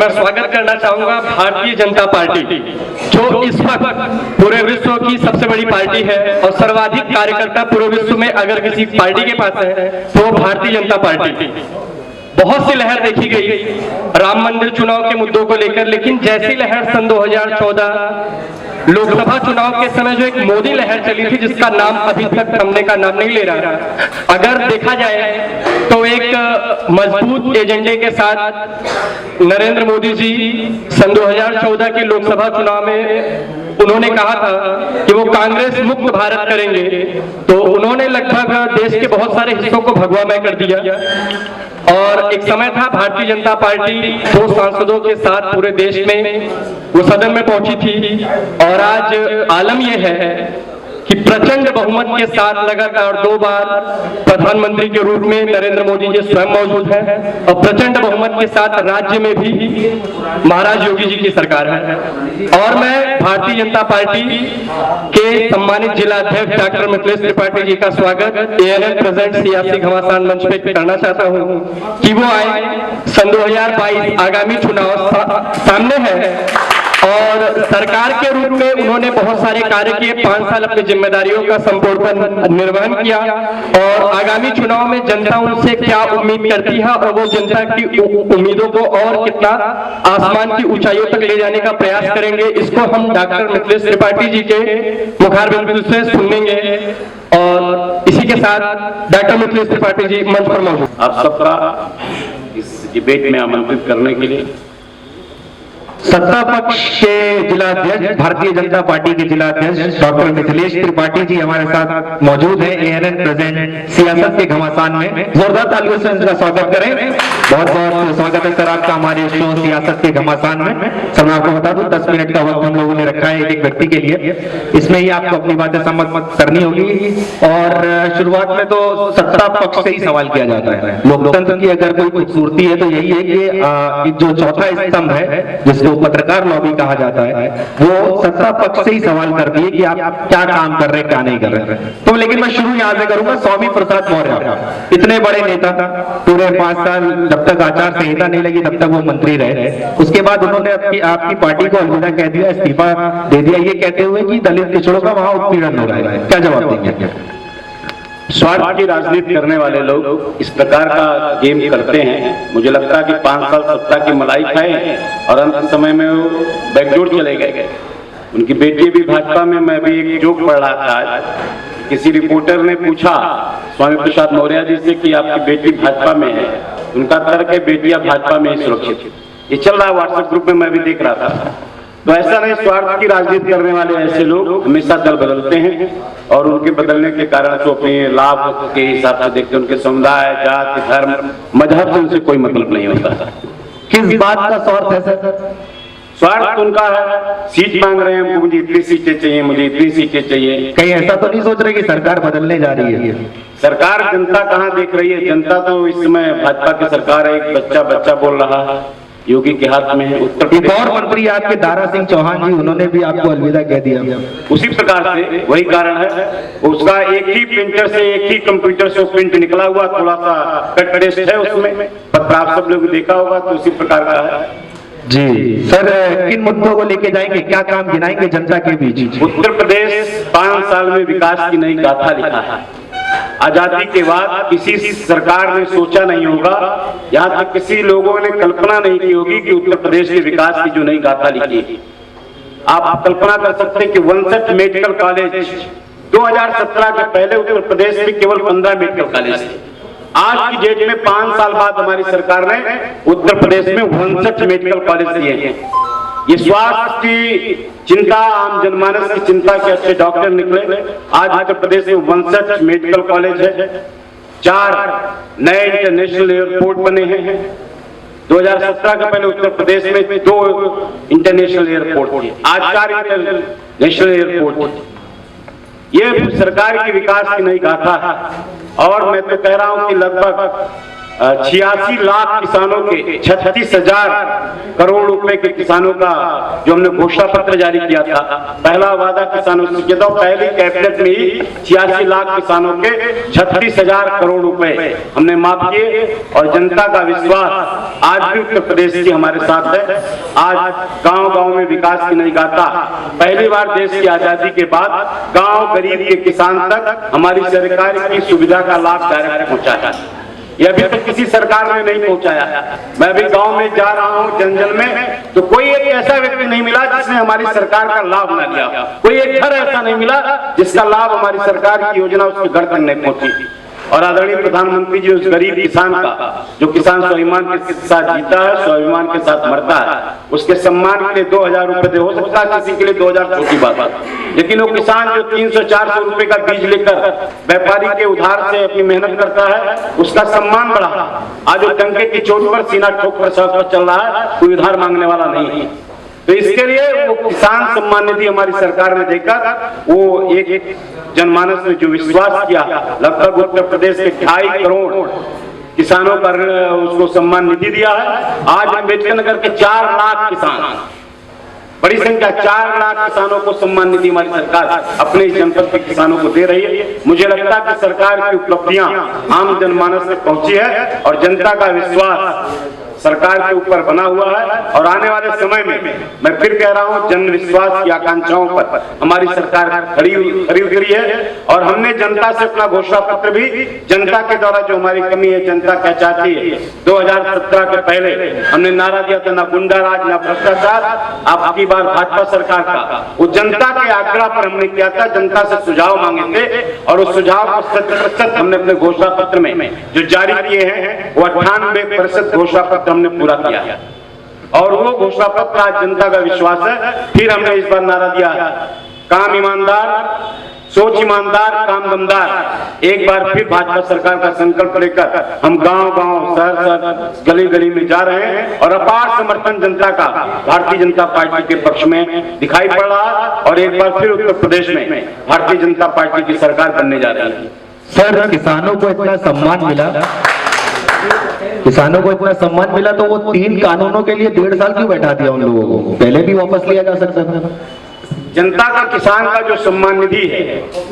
मैं स्वागत करना चाहूंगा भारतीय जनता पार्टी, जो इस वक्त पूरे विश्व की सबसे बड़ी पार्टी है और सर्वाधिक कार्यकर्ता पूरे विश्व में अगर किसी पार्टी के पास है तो वो भारतीय जनता पार्टी। बहुत सी लहर देखी गई राम मंदिर चुनाव के मुद्दों को लेकर, लेकिन जैसी लहर सन 2014 लोकसभा चुनाव के समय जो एक मोदी लहर चली थी, जिसका नाम अभी तक थमने का नाम नहीं ले रहा, अगर देखा जाए तो एक मजबूत एजेंडे के साथ नरेंद्र मोदी जी सन 2014 के लोकसभा चुनाव में उन्होंने कहा था कि वो कांग्रेस मुक्त भारत करेंगे, तो उन्होंने लगभग देश के बहुत सारे हिस्सों को भगवामय कर दिया। और एक समय था भारतीय जनता पार्टी 2 सांसदों के साथ पूरे देश में वो सदन में पहुंची थी, और आज आलम यह है कि प्रचंड बहुमत के साथ लगातार 2 बार प्रधानमंत्री के रूप में नरेंद्र मोदी जी स्वयं मौजूद हैं और प्रचंड बहुमत के साथ राज्य में भी महाराज योगी जी की सरकार है। और मैं भारतीय जनता पार्टी के सम्मानित जिला अध्यक्ष डॉक्टर मिथिलेश त्रिपाठी जी का स्वागत ANN प्रेजेंट सियासी घमासान मंच पे करना चाहता हूं कि वो आए। सन 2022 आगामी चुनाव सामने है और सरकार के रूप में उन्होंने बहुत सारे कार्य किए, 5 साल अपनी जिम्मेदारियों का संपूर्ण निर्वहन किया, और आगामी चुनाव में जनता उनसे क्या उम्मीद करती है और वो जनता की उम्मीदों को और कितना आसमान की ऊंचाइयों तक ले जाने का प्रयास करेंगे, इसको हम डॉक्टर मिथिलेश त्रिपाठी जी के मुखारबिंद से सुनेंगे। और इसी के साथ डॉक्टर मिथिलेश त्रिपाठी जी मंच पर मौजूद। आप सबका इस डिबेट में आमंत्रित करने के लिए सत्ता पक्ष के जिलाध्यक्ष भारतीय जनता पार्टी के जिलाध्यक्ष डॉक्टर मिथिलेश त्रिपाठी जी हमारे साथ मौजूद हैं ANN प्रेजेंट सियासत के घमासान में। जोरदार तालियों से इनका स्वागत करें। बहुत बहुत स्वागत है सर आपका हमारे शो सियासत के घमासान में। सर मैं आपको बता दूं 10 मिनट का वक्त हम लोगों ने रखा है एक व्यक्ति के लिए, इसमें ही आपको अपनी बातें सम्मत करनी होगी। और शुरुआत में तो सत्ता पक्ष से ही सवाल किया जाता है। लोकतंत्र की अगर कोई खूबसूरती है तो यही है कि जो चौथा स्तंभ है जिसको पत्रकार लॉबी कहा जाता है, वो सत्ता पक्ष से ही सवाल करती है कि आप क्या काम कर रहे हैं क्या नहीं कर रहे हैं। तो लेकिन मैं शुरू यहां से करूंगा। स्वामी प्रसाद मौर्य इतने बड़े नेता था, पूरे 5 साल जब तक आचार संहिता नहीं लगी तब तक वो मंत्री रहे। उसके बाद उन्होंने आपकी पार्टी को अलविदा कह दिया, इस्तीफा दे दिया, ये कहते हुए कि दलित पिछड़ों का वहां उत्पीड़न हो रहा है। क्या जवाब देंगे? स्वार्थ की राजनीति करने वाले लोग इस प्रकार का गेम करते हैं। मुझे लगता है कि 5 साल सत्ता की मलाई खाए और अंत समय में वो बैकडोर चले गए। उनकी बेटी भी भाजपा में, मैं भी एक जोक पढ़ रहा था, किसी रिपोर्टर ने पूछा स्वामी प्रसाद मौर्य जी से कि आपकी बेटी भाजपा में है, उनका तर्क है बेटियां भाजपा में ही सुरक्षित। ये चल रहा है व्हाट्सएप ग्रुप में, मैं भी देख रहा था। तो ऐसा नहीं, स्वार्थ की राजनीति करने वाले ऐसे लोग हमेशा दल बदलते हैं और उनके बदलने के कारण तो अपने लाभ के हिसाब से देखते हैं। उनके समुदाय, जाति, धर्म, मजहब से उनसे कोई मतलब नहीं होता। किस बात का स्वार्थ है सर? स्वार्थ उनका है, सीट मांग रहे हैं, मुझे इतनी सीटें चाहिए, मुझे इतनी सीटें चाहिए। कहीं ऐसा तो नहीं सोच रहे कि सरकार बदलने जा रही है? सरकार जनता कहाँ देख रही है? जनता तो इस समय भाजपा की सरकार है। एक बच्चा बोल रहा है, योगी के हाथ में है। उत्तर प्रदेश और मंत्री आपके दारा सिंह चौहान जी, उन्होंने भी आपको अलविदा कह दिया। उसी प्रकार से वही कारण है, उसका एक ही प्रिंटर से, एक ही कंप्यूटर से प्रिंट निकला हुआ, थोड़ा सा कट पेस्ट है उसमें, पत्र आप सब लोग देखा होगा, तो उसी प्रकार का है जी। सर किन मुद्दों को लेके जाएंगे, क्या काम गिनाएंगे जनता के बीच? उत्तर प्रदेश 5 साल में विकास की नई गाथा लिखा है। आजादी के बाद किसी सरकार ने सोचा नहीं होगा, यहाँ तक किसी लोगों ने कल्पना नहीं की होगी कि उत्तर प्रदेश के विकास की जो नई गाथा लिखी। आप कल्पना कर सकते हैं कि 59 मेडिकल कॉलेज 2017 के पहले उत्तर प्रदेश में केवल 15 मेडिकल कॉलेज थे। आज की डेट में 5 साल बाद हमारी सरकार ने उत्तर प्रदेश में 59 मेडिकल कॉलेज दिए हैं। ये स्वास्थ्य की चिंता, आम जनमानस की चिंता के अच्छे डॉक्टर निकले। आज उत्तर प्रदेश में 59 मेडिकल कॉलेज है, 4 नए इंटरनेशनल एयरपोर्ट बने हैं। 2017 के पहले उत्तर प्रदेश में 2 इंटरनेशनल एयरपोर्ट थे, आज 4 इंटरनेशनल एयरपोर्ट। ये सरकार की विकास की नई गाथा है। और मैं तो कह रहा हूं कि लगभग 86 लाख किसानों के 36,000 करोड़ रुपए के किसानों का जो हमने घोषणा पत्र जारी किया था, पहला वादा किसानों से किया था। पहली कैबिनेट में ही 86 लाख किसानों के 36,000 करोड़ रुपए हमने माफ किए और जनता का विश्वास आज भी उत्तर प्रदेश की हमारे साथ है। आज गांव-गांव में विकास की नई गाथा, पहली बार देश की आजादी के बाद गांव गरीब के किसान तक हमारी सरकार की सुविधा का लाभ डायरेक्ट पहुंचा है। ये अभी तक किसी सरकार ने नहीं पहुंचाया। मैं अभी गांव में जा रहा हूं जंगल में, तो कोई एक ऐसा व्यक्ति नहीं मिला जिसने हमारी सरकार का लाभ ना लिया। कोई एक घर ऐसा नहीं मिला जिसका लाभ हमारी सरकार की योजना उसके घर तक नहीं पहुंची। और आदरणीय प्रधानमंत्री जी उस गरीब किसान का, जो किसान स्वाभिमान के साथ जीता है, स्वाभिमान के साथ मरता है, उसके सम्मान के लिए 2,000 रुपए दे। हो सकता है किसी के लिए 2,000 छोटी बात है, लेकिन वो किसान जो 300-400 रुपए का बीज लेकर व्यापारी के उधार से अपनी मेहनत करता है, उसका सम्मान बढ़ा। आज वो टंके की चोट पर सीना ठोक कर सड़क पर चल रहा है, कोई उधार मांगने वाला नहीं है। तो इसके लिए वो किसान सम्मान निधि हमारी सरकार ने देकर वो एक जनमानस ने जो विश्वास किया, लगभग उत्तर प्रदेश के 2.5 करोड़ किसानों पर उसको सम्मान निधि दिया है। आज अम्बेडकर नगर के 4 लाख किसान, बड़ी संख्या 4 लाख किसानों को सम्मान निधि हमारी सरकार अपने इस जनपद के किसानों को दे रही है। मुझे लगता है कि सरकार की उपलब्धियां आम जनमानस तक पहुंची है और जनता का विश्वास सरकार के ऊपर बना हुआ है। और आने वाले समय में मैं फिर कह रहा हूं, जन विश्वास की आकांक्षाओं पर हमारी सरकार खड़ी उतरी है। और हमने जनता से अपना घोषणा पत्र भी, जनता के द्वारा जो हमारी कमी है, जनता क्या चाहती है, 2017 के पहले हमने नारा दिया था, ना गुंडा राज ना भ्रष्टाचार, आपकी बार भाजपा सरकार का। वो जनता के आग्रह पर हमने किया था, जनता से सुझाव मांगे थे और उस सुझाव को 100% हमने अपने घोषणा पत्र में जो जारी किए हैं, वो 98% घोषणा पत्र हमने पूरा किया है। और वो घोषणा पत्र आज जनता का विश्वास है। फिर हमने इस बार नारा दिया, काम ईमानदार, सोच ईमानदार, काम दमदार। एक बार फिर भाजपा सरकार का संकल्प लेकर हम गांव-गांव, शहर-शहर, गली-गली में जा रहे हैं और अपार समर्थन जनता का भारतीय जनता पार्टी के पक्ष में दिखाई पड़ रहा है। और एक बार फिर उत्तर प्रदेश में भारतीय जनता पार्टी की सरकार बनने जा रही है। सर, किसानों को इतना सम्मान मिला, किसानों को इतना सम्मान मिला, तो वो 3 कानूनों के लिए 1.5 साल क्यों बैठा दिया उन लोगों को? पहले भी वापस लिया जा सकता था। जनता का किसान का जो सम्मान निधि है,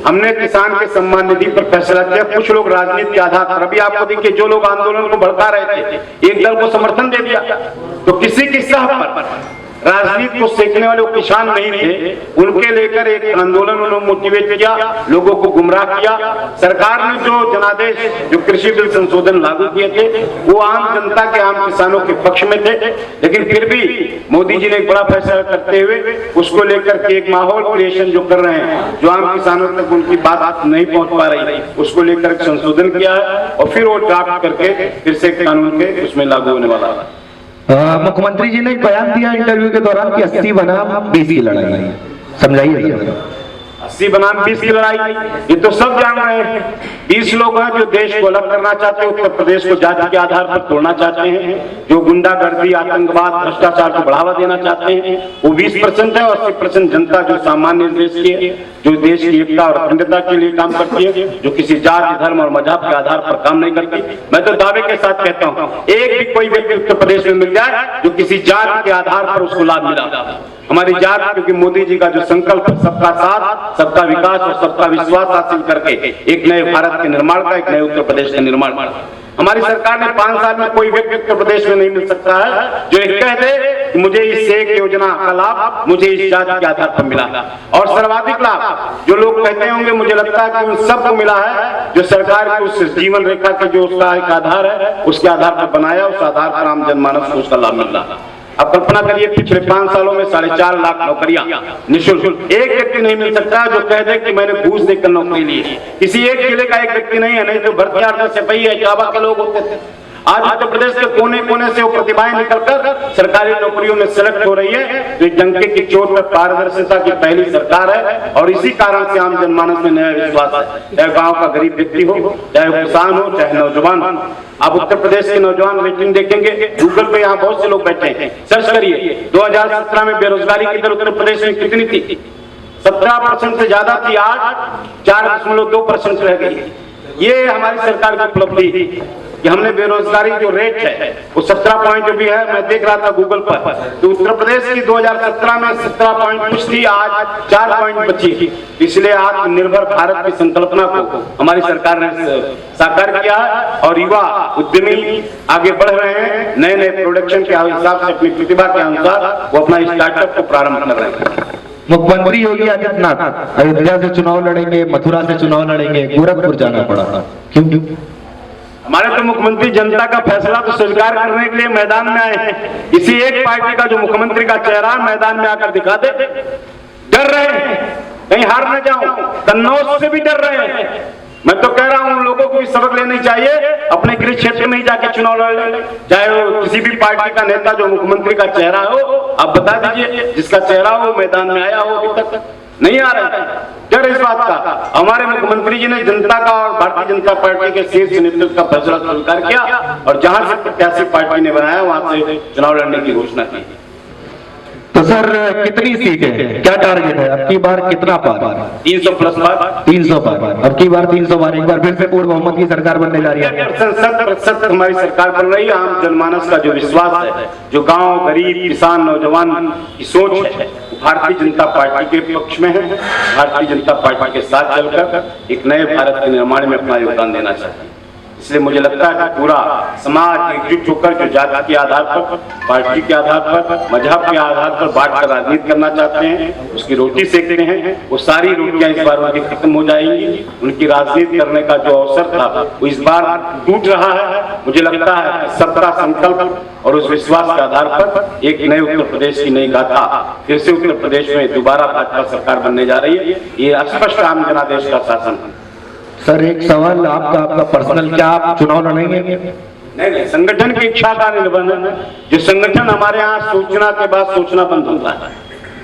हमने किसान के सम्मान निधि पर फैसला किया। कुछ लोग राजनीति के आधार पर, अभी आपको देखिए, जो लोग आंदोलन को भड़का रहे थे, एक दल को समर्थन दे दिया, तो किसी की सह पर राजनीति को सेकने वाले वो किसान नहीं थे, उनके लेकर एक आंदोलन उन्होंने मोटिवेट किया, लोगों को गुमराह किया। सरकार ने जो जनादेश, जो कृषि बिल संशोधन लागू किए थे, वो आम जनता के, आम किसानों के पक्ष में थे। लेकिन फिर भी मोदी जी ने एक बड़ा फैसला करते हुए उसको लेकर के एक माहौल क्रिएशन जो कर रहे हैं, जो आम किसानों तक उनकी बात नहीं पहुंच पा रही, उसको लेकर संशोधन किया है और फिर वो ड्राफ्ट करके फिर से कानून के उसमें लागू होने वाला है। मुख्यमंत्री जी ने एक बयान दिया इंटरव्यू के दौरान कि 80 बनाम 20 की लड़ाई है, समझाइए। 80 बनाम 20 की लड़ाई, ये तो सब जान रहे हैं। 20 लोग हैं जो देश को अलग करना चाहते हैं, उत्तर प्रदेश को जाति के आधार पर तोड़ना चाहते हैं, जो गुंडागर्दी, आतंकवाद, भ्रष्टाचार को बढ़ावा देना चाहते हैं, वो 20% है। और 80% जनता जो सामान्य देश की है, जो देश की एकता और अखंडता के लिए काम करती है, जो किसी जाति, धर्म और मजहब के आधार पर काम नहीं करती। मैं तो दावे के साथ कहता हूँ, एक भी कोई व्यक्ति उत्तर प्रदेश में मिल जाए जो किसी जाति के आधार पर उसको लाभ मिला। हमारी जात, क्योंकि मोदी जी का जो संकल्प, सबका साथ, सबका विकास और सबका विश्वास हासिल करके एक नए भारत के निर्माण का, एक नए उत्तर प्रदेश का निर्माण, हमारी सरकार ने 5 साल में कोई व्यक्ति उत्तर प्रदेश में नहीं मिल सकता है जो एक कह दे कि मुझे इस एक योजना का लाभ मुझे इस जाति के आधार पर मिला। और सर्वाधिक लाभ जो लोग कहते होंगे, मुझे लगता है कि उन सबको मिला है जो सरकार की उस जीवन रेखा के जो उसका एक आधार है, उसके आधार पर बनाया, उस आधार पर आम जनमानस को उसका लाभ मिल रहा। अब कल्पना करिए, पिछले 5 सालों में 4.5 लाख नौकरियां निःशुल्क। एक व्यक्ति नहीं मिल सकता जो कह दे कि मैंने घूस देकर नौकरी ली। किसी एक जिले का एक व्यक्ति नहीं है, नहीं तो भर्ती सिपाही है, इलाहाबाद के लोग होते थे। आज उत्तर प्रदेश के कोने कोने से वो प्रतिभाएं निकलकर सरकारी नौकरियों में सेलेक्ट हो रही है। तो डंके की चोट पर पारदर्शिता की पहली सरकार है और इसी कारण से आम जनमानस में नया विश्वास है। चाहे गांव का गरीब व्यक्ति हो, चाहे किसान हो, चाहे नौजवान हो। आप उत्तर प्रदेश के नौजवान रेटिंग देखेंगे, गूगल पे यहाँ बहुत से लोग बैठे हैं, सर्च करिए 2017 में बेरोजगारी की दर उत्तर प्रदेश में कितनी थी? 17% से ज्यादा थी, आज 4.2% रह गई। ये हमारी सरकार की उपलब्धि, कि हमने बेरोजगारी जो रेट है वो 17 पॉइंट भी है। मैं देख रहा था गूगल पर तो उत्तर प्रदेश की 2017 में 17 पॉइंट कुछ थी, आज 4 पॉइंट बची। इसलिए आत्मनिर्भर भारत की संकल्पना को हमारी सरकार ने साकार किया है और युवा उद्यमी आगे बढ़ रहे हैं। नए नए प्रोडक्शन के हिसाब से अपनी प्रतिभा के अनुसार वो अपना स्टार्टअप को प्रारंभ कर रहे हैं। मुख्यमंत्री योगी आदित्यनाथ अयोध्या से चुनाव लड़ेंगे, मथुरा से चुनाव लड़ेंगे, गोरखपुर जाना पड़ा, क्यों? हमारे तो मुख्यमंत्री जनता का फैसला तो स्वीकार करने के लिए मैदान में आए हैं। इसी एक पार्टी का जो मुख्यमंत्री का चेहरा मैदान में आकर दिखा दे। डर रहे हैं कहीं हार न जाऊं, कन्नौज से भी डर रहे हैं। मैं तो कह रहा हूं उन लोगों को भी सबक लेनी चाहिए, अपने गृह क्षेत्र में ही जाके चुनाव लड़ ले। चाहे वो किसी भी पार्टी का नेता जो मुख्यमंत्री का चेहरा हो, आप बता दीजिए जिसका चेहरा हो मैदान में आया हो, अभी तक नहीं आ रहा है। डर इस बात का हमारे मुख्यमंत्री जी ने जनता का और भारतीय जनता पार्टी के शीर्ष नेतृत्व का फैसला स्वीकार किया और जहां से प्रत्याशी पार्टी ने बनाया वहां से चुनाव लड़ने की घोषणा की। तो सर कितनी सीटें, क्या टारगेट है? अब की बार कितना पार? 300 प्लस पार। 300 पार। अब की बार 300 पार, एक बार फिर से पूर्ण बहुमत की सरकार बनने जा रही है। 70% हमारी सरकार बन रही है। आम जनमानस का जो विश्वास है, जो गांव गरीब किसान नौजवान की सोच है, भारतीय जनता पार्टी के पक्ष में है। भारतीय जनता पार्टी के साथ चलकर एक नए भारत के निर्माण में अपना योगदान देना चाहते हैं। इसलिए मुझे लगता है कि पूरा समाज एकजुट होकर जो जाति के आधार पर, पार्टी के आधार पर, मजहब के आधार पर बांटकर राजनीति करना चाहते हैं, उसकी रोटी सेकते हैं, वो सारी रोटियां इस बार उनकी खत्म हो जाएंगी। उनकी राजनीति करने का जो अवसर था वो इस बार टूट रहा है। मुझे लगता है कि सबका संकल्प और उस विश्वास के आधार पर एक नए उत्तर प्रदेश की नई गाथा फिर से उत्तर प्रदेश में दोबारा भाजपा सरकार बनने जा रही है। ये स्पष्ट आम जनादेश का शासन है। सर एक सवाल आपका पर्सनल, क्या आप चुनाव लड़ेंगे? नहीं, संगठन की इच्छा का निर्बंधन है। जो संगठन हमारे यहाँ सूचना के बाद सोचना बंद होता है,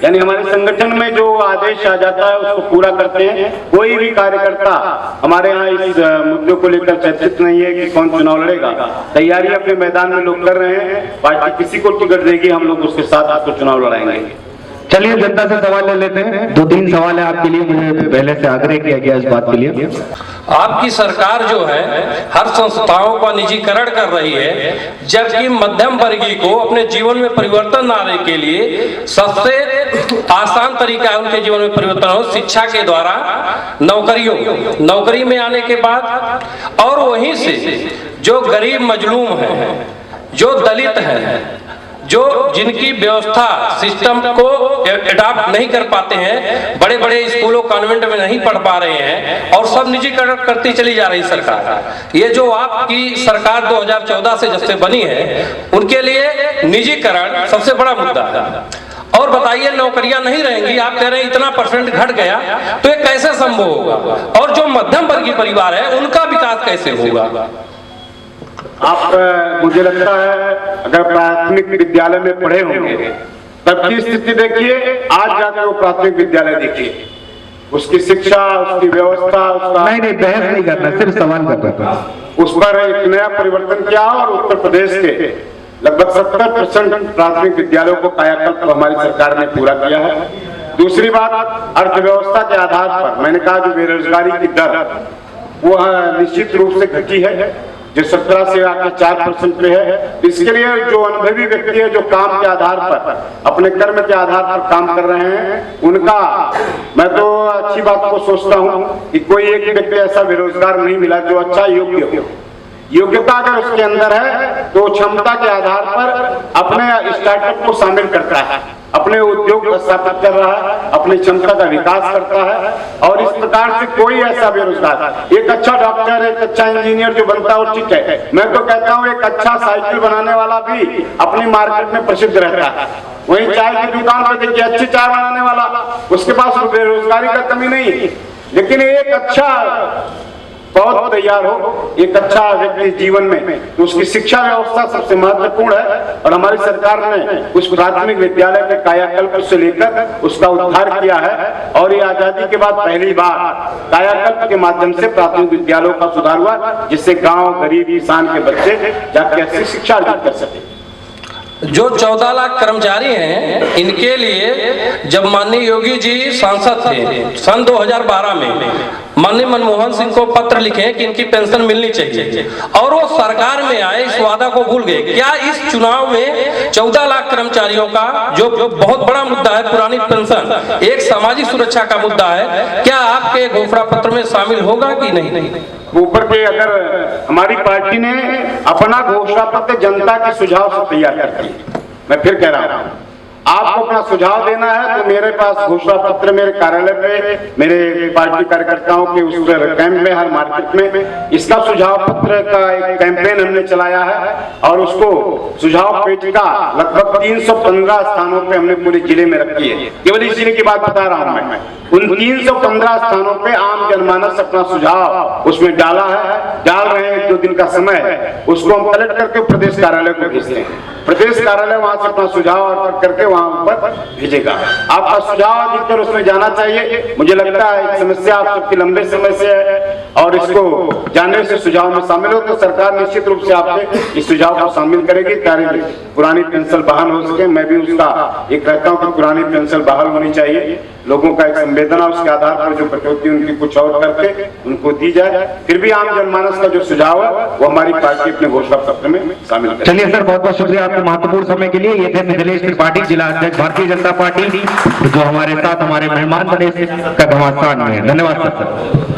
यानी हमारे संगठन में जो आदेश आ जाता है उसको पूरा करते हैं। कोई भी कार्यकर्ता हमारे यहाँ इस मुद्दे को लेकर चर्चित नहीं है कि कौन चुनाव लड़ेगा। तैयारी अपने मैदान में लोग कर रहे हैं। पार्टी किसी को टिकट देगी, हम लोग उसके साथ आपको चुनाव लड़ाएंगे। चलिए जनता से सवाल ले लेते हैं। 2-3 सवाल है आपके लिए, मुझे पहले से आग्रह किया गया इस बात के लिए। आपकी सरकार जो है हर संस्थाओं का निजीकरण कर रही है, जबकि मध्यम वर्गीय को अपने जीवन में परिवर्तन लाने के लिए सबसे आसान तरीका है उनके जीवन में परिवर्तन हो शिक्षा के द्वारा, नौकरी में आने के बाद, और वहीं से जो गरीब मजलूम है, जो दलित है, जो जिनकी व्यवस्था सिस्टम को अडॉप्ट नहीं कर पाते हैं, बड़े बड़े स्कूलों कॉन्वेंट में नहीं पढ़ पा रहे हैं और सब निजीकरण करती चली जा रही सरकार। ये जो आपकी सरकार 2014 से जब से बनी है उनके लिए निजीकरण सबसे बड़ा मुद्दा है। और बताइए नौकरियां नहीं रहेंगी, आप कह रहे हैं इतना % घट गया, तो ये कैसे संभव होगा? और जो मध्यम वर्गीय परिवार है उनका विकास कैसे होगा? आप मुझे लगता है अगर प्राथमिक विद्यालय में पढ़े होंगे तब की स्थिति देखिए, आज जाकर वो प्राथमिक विद्यालय देखिए, उसकी शिक्षा, उसकी व्यवस्था, उसका नहीं बहस नहीं करना, सिर्फ सवाल करना। उस पर एक नया परिवर्तन किया और उत्तर प्रदेश के लगभग 70% प्राथमिक विद्यालयों को कायाकल्प हमारी सरकार ने पूरा किया है। दूसरी बात, अर्थव्यवस्था के आधार पर मैंने कहा जो बेरोजगारी की दर वो निश्चित रूप से घटी है, जो 17 से आकर 4% पे है। इसके लिए जो अनुभवी व्यक्ति है, जो काम के आधार पर, अपने कर्म के आधार पर काम कर रहे हैं, उनका मैं तो अच्छी बात को सोचता हूँ कि कोई एक व्यक्ति ऐसा बेरोजगार नहीं मिला जो अच्छा योग्य हो। योग्यता अगर उसके अंदर है तो क्षमता के आधार पर अपने स्टार्टअप को शामिल करता है, अपने उद्योग को स्थापित कर रहा है, अपनी क्षमता का विकास करता है। और इस प्रकार से कोई ऐसा बेरोजगार, एक अच्छा डॉक्टर, एक अच्छा इंजीनियर जो बनता है वो ठीक है। मैं तो कहता हूँ एक अच्छा साइकिल बनाने वाला भी अपनी मार्केट में प्रसिद्ध रहता है। वहीं चाय की दुकान पर देखिए अच्छी चाय बनाने वाला, उसके पास बेरोजगारी का कमी नहीं। लेकिन एक अच्छा बहुत तैयार हो, एक अच्छा व्यक्ति जीवन में, तो उसकी शिक्षा व्यवस्था सबसे महत्वपूर्ण है। और हमारी सरकार ने उस प्राथमिक विद्यालय के कायाकल्प से लेकर उसका उद्धार किया है। और ये आजादी के बाद पहली बार कायाकल्प के माध्यम से प्राथमिक विद्यालयों का सुधार हुआ, जिससे गांव गरीब किसान के बच्चे जाकर अच्छी शिक्षा अर्जित कर सके। जो 14 लाख कर्मचारी हैं, इनके लिए जब माननीय योगी जी सांसद थे सन 2012 में, माननीय मनमोहन सिंह को पत्र लिखे कि इनकी पेंशन मिलनी चाहिए, और वो सरकार में आए इस वादा को भूल गए। क्या इस चुनाव में 14 लाख कर्मचारियों का जो बहुत बड़ा मुद्दा है पुरानी पेंशन, एक सामाजिक सुरक्षा का मुद्दा है, क्या आपके घोषणा पत्र में शामिल होगा कि नहीं? ऊपर के अगर हमारी पार्टी ने अपना घोषणा पत्र जनता के सुझाव से तैयार करती है, मैं फिर कह रहा हूँ, आपको अपना सुझाव देना है तो मेरे पास घोषणा पत्र मेरे कार्यालय पे, मेरे पार्टी कार्यकर्ताओं के उस कैंप में, हर मार्केट में इसका सुझाव पत्र का एक कैंपेन हमने चलाया है, और उसको सुझाव पेटिका लगभग 315 स्थानों पे हमने पूरे जिले में रखी है। केवल इस जिले की बात बता रहा हूं मैं। उन 315 स्थानों पे आम जनमानस अपना सुझाव उसमें डाल रहे हैं। 2 दिन का समय है, उसको हम कलेक्ट करके प्रदेश कार्यालय को भेजते हैं। प्रदेश कार्यालय वहां से अपना सुझाव करके वहां ऊपर भेजेगा। आपका सुझाव अधिकतर उसमें जाना चाहिए। मुझे लगता है एक समस्या आप सबकी लंबे समय से है, और इसको जानने से सुझाव में शामिल हो तो सरकार निश्चित रूप से आपके इस सुझाव को शामिल करेगी ताकि पुरानी पेंशन बहाल हो सके। मैं भी उसका एक रहता हूँ कि पुरानी पेंशन बहाल होनी चाहिए। लोगों का एक संवेदना उसके आधार पर जो कटौती उनकी कुछ और करके उनको दी जाए। फिर भी आम जनमानस का जो सुझाव है वो हमारी पार्टी अपने घोषणा पत्र में शामिल करे। चलिए सर, बहुत बहुत शुक्रिया आपके महत्वपूर्ण समय के लिए। ये थे मिथिलेश त्रिपाठी, जिला अध्यक्ष भारतीय जनता पार्टी, जो हमारे साथ हमारे मेहमान बने का घमासान में। धन्यवाद सर।